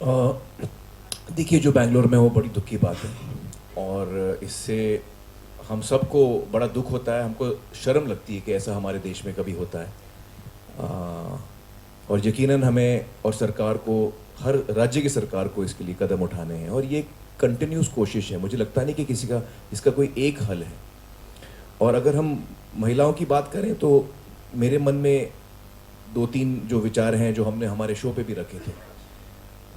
देखिए, जो बैंगलोर में वो बड़ी दुख की बात है और इससे हम सबको बड़ा दुख होता है। हमको शर्म लगती है कि ऐसा हमारे देश में कभी होता है। और यकीनन हमें और सरकार को, हर राज्य की सरकार को इसके लिए कदम उठाने हैं और ये कंटिन्यूस कोशिश है। मुझे लगता नहीं कि किसी का इसका कोई एक हल है। और अगर हम महिलाओं की बात करें तो मेरे मन में 2-3 जो विचार हैं जो हमने हमारे शो पे भी रखे थे,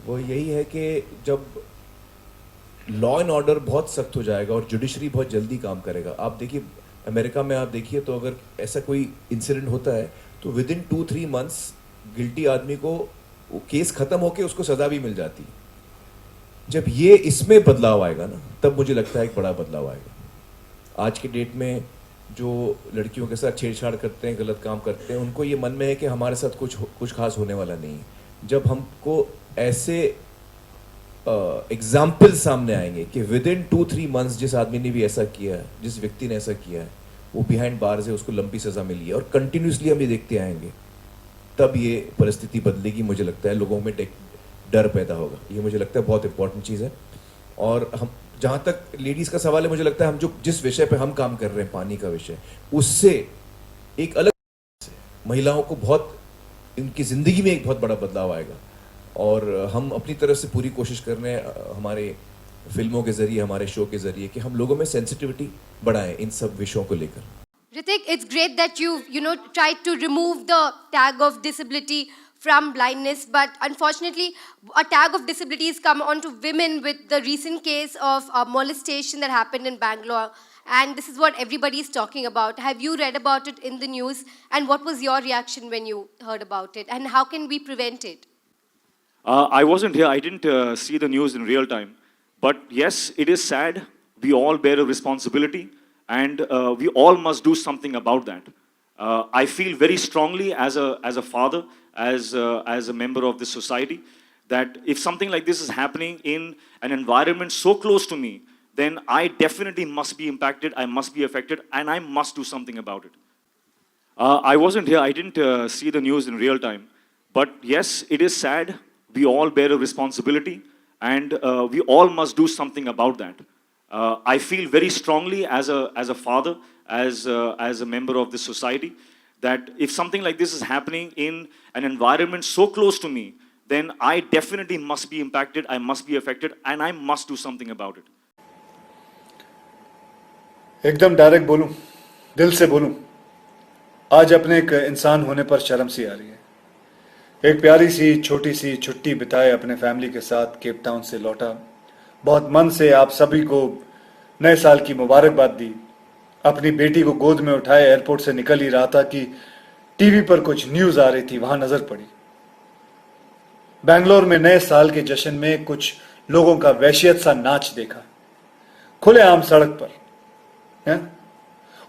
वो यही है कि जब लॉ एंड ऑर्डर बहुत सख्त हो जाएगा और जुडिशरी बहुत जल्दी काम करेगा। आप देखिए, अमेरिका में आप देखिए तो अगर ऐसा कोई इंसिडेंट होता है तो विद इन 2-3 मंथ्स गिल्टी आदमी को वो केस खत्म होके उसको सजा भी मिल जाती है। जब ये इसमें बदलाव आएगा ना, तब मुझे लगता है एक बड़ा बदलाव आएगा। आज के डेट में जो लड़कियों के साथ छेड़छाड़ करते हैं, गलत काम करते हैं, उनको ये मन में है कि हमारे साथ कुछ खास होने वाला नहीं है। जब हमको ऐसे एग्जाम्पल सामने आएंगे कि विद इन 2-3 मंथ्स जिस आदमी ने भी ऐसा किया है, जिस व्यक्ति ने ऐसा किया है, वो बिहाइंड बार्स है, उसको लंबी सजा मिली है और कंटिन्यूसली हम ये देखते आएंगे, तब ये परिस्थिति बदलेगी। मुझे लगता है लोगों में डर पैदा होगा। ये मुझे लगता है बहुत इंपॉर्टेंट चीज़ है। और हम, जहाँ तक लेडीज़ का सवाल है, मुझे लगता है हम जो जिस विषय पे हम काम कर रहे हैं, पानी का विषय, उससे एक अलग महिलाओं को बहुत, इनकी ज़िंदगी में एक बहुत बड़ा बदलाव आएगा। और हम अपनी तरफ से पूरी कोशिश कर रहे हैं हमारे फिल्मों के ज़रिए, हमारे शो के ज़रिए, कि हम लोगों में सेंसिटिविटी बढ़ाएं इन सब विषयों को लेकर। Ritik, it's great that you tried to remove the tag of disability from blindness, but unfortunately, a tag of disability has come onto women with the recent case of molestation that happened in Bangalore, and this is what everybody is talking about. Have you read about it in the news, and what was your reaction when you heard about it, and how can we prevent it? I wasn't here. I didn't see the news in real time. But yes, it is sad. We all bear a responsibility, and we all must do something about that. I feel very strongly as a father, as a member of this society, that if something like this is happening in an environment so close to me, then I definitely must be impacted. I must be affected, and I must do something about it. I wasn't here. I didn't see the news in real time. But yes, it is sad. We all bear a responsibility, and we all must do something about that. I feel very strongly as a father, as a member of this society, that if something like this is happening in an environment so close to me, then I definitely must be impacted, I must be affected, and I must do something about it. एकदम direct बोलूं, दिल से बोलूं, आज अपने एक इंसान होने पर शर्म सी आ रही है। एक प्यारी सी छोटी सी छुट्टी बिताए अपने फैमिली के साथ केप टाउन से लौटा, बहुत मन से आप सभी को नए साल की मुबारकबाद दी। अपनी बेटी को गोद में उठाए एयरपोर्ट से निकल ही रहा था कि टीवी पर कुछ न्यूज आ रही थी, वहां नजर पड़ी। बैंगलोर में नए साल के जश्न में कुछ लोगों का वहशियत सा नाच देखा, खुलेआम सड़क पर है?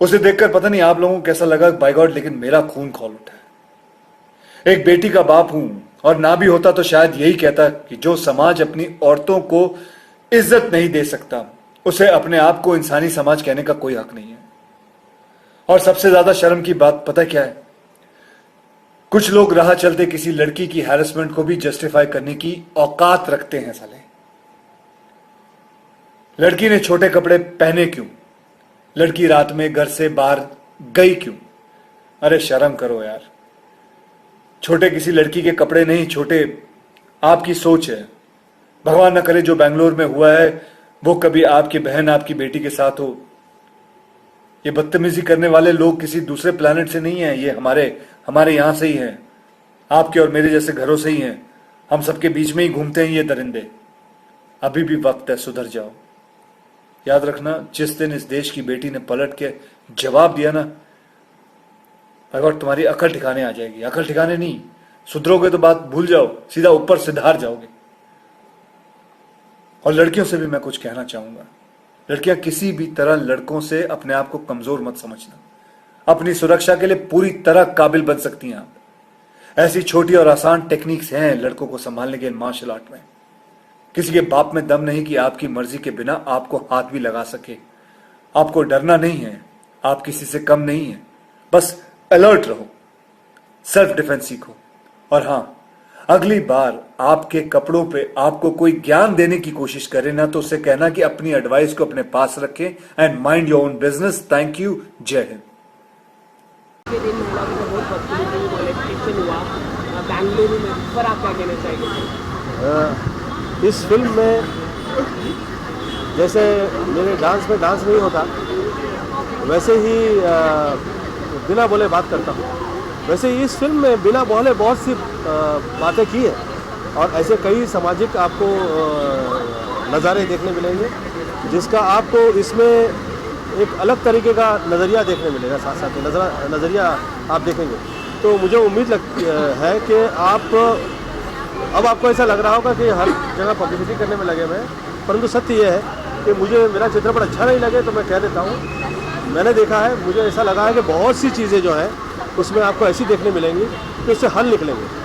उसे देखकर पता नहीं आप लोगों को कैसा लगा, बाय गॉड, लेकिन मेरा खून खौल उठा है। एक बेटी का बाप हूं, और ना भी होता तो शायद यही कहता कि जो समाज अपनी औरतों को इज्जत नहीं दे सकता, उसे अपने आप को इंसानी समाज कहने का कोई हक नहीं है। और सबसे ज्यादा शर्म की बात पता क्या है? कुछ लोग राह चलते किसी लड़की की हैरेसमेंट को भी जस्टिफाई करने की औकात रखते हैं। साले, लड़की ने छोटे कपड़े पहने क्यों? लड़की रात में घर से बाहर गई क्यों? अरे शर्म करो यार। छोटे किसी लड़की के कपड़े नहीं, छोटे आपकी सोच है। भगवान न करे जो बैंगलोर में हुआ है वो कभी आपकी बहन, आपकी बेटी के साथ हो। ये बदतमीजी करने वाले लोग किसी दूसरे प्लेनेट से नहीं है, ये हमारे यहां से ही हैं, आपके और मेरे जैसे घरों से ही हैं। हम सबके बीच में ही घूमते हैं ये दरिंदे। अभी भी वक्त है, सुधर जाओ। याद रखना, जिस दिन इस देश की बेटी ने पलट के जवाब दिया ना, अगर तुम्हारी अकल ठिकाने आ जाएगी। अकल ठिकाने नहीं, सुधरोगे तो बात भूल जाओ, सीधा ऊपर सिधार जाओगे। और लड़कियों से भी मैं कुछ कहना चाहूंगा, लड़कियां किसी भी तरह लड़कों से अपने आप को कमजोर मत समझना। अपनी सुरक्षा के लिए पूरी तरह काबिल बन सकती हैं आप। ऐसी छोटी और आसान टेक्निक्स हैं लड़कों को संभालने के मार्शल आर्ट में। किसी के बाप में दम नहीं कि आपकी मर्जी के बिना आपको हाथ भी लगा सके। आपको डरना नहीं है, आप किसी से कम नहीं है। बस अलर्ट रहो, सेल्फ डिफेंस सीखो। और हां, अगली बार आपके कपड़ों पे आपको कोई ज्ञान देने की कोशिश करे ना तो उससे कहना कि अपनी एडवाइस को अपने पास रखें and mind your own business. Thank you. जय हिंद। के दिन महिलाओं को बहुत बदतमीजी मॉलेस्टेशन हुआ बेंगलुरु में, इस पर आप क्या कहना चाहेंगे? इस फिल्म में जैसे मेरे डांस में डांस नहीं होता, वैसे ही बिना बोले बात करता हूँ, वैसे ही इस फिल्म में बिना बोले बहुत सी बातें की है और ऐसे कई सामाजिक आपको नज़ारे देखने मिलेंगे जिसका आपको इसमें एक अलग तरीके का नज़रिया देखने मिलेगा। साथ साथ नज़रिया आप देखेंगे तो मुझे उम्मीद है कि अब आपको ऐसा लग रहा होगा कि हर जगह पब्लिसिटी करने में लगे हुए हैं, परंतु सत्य ये है कि मुझे मेरा चित्रपट अच्छा नहीं लगे तो मैं कह देता हूँ। मैंने देखा है, मुझे ऐसा लगा है कि बहुत सी चीज़ें जो हैं उसमें आपको ऐसी देखने मिलेंगी कि उससे हल निकलेंगे।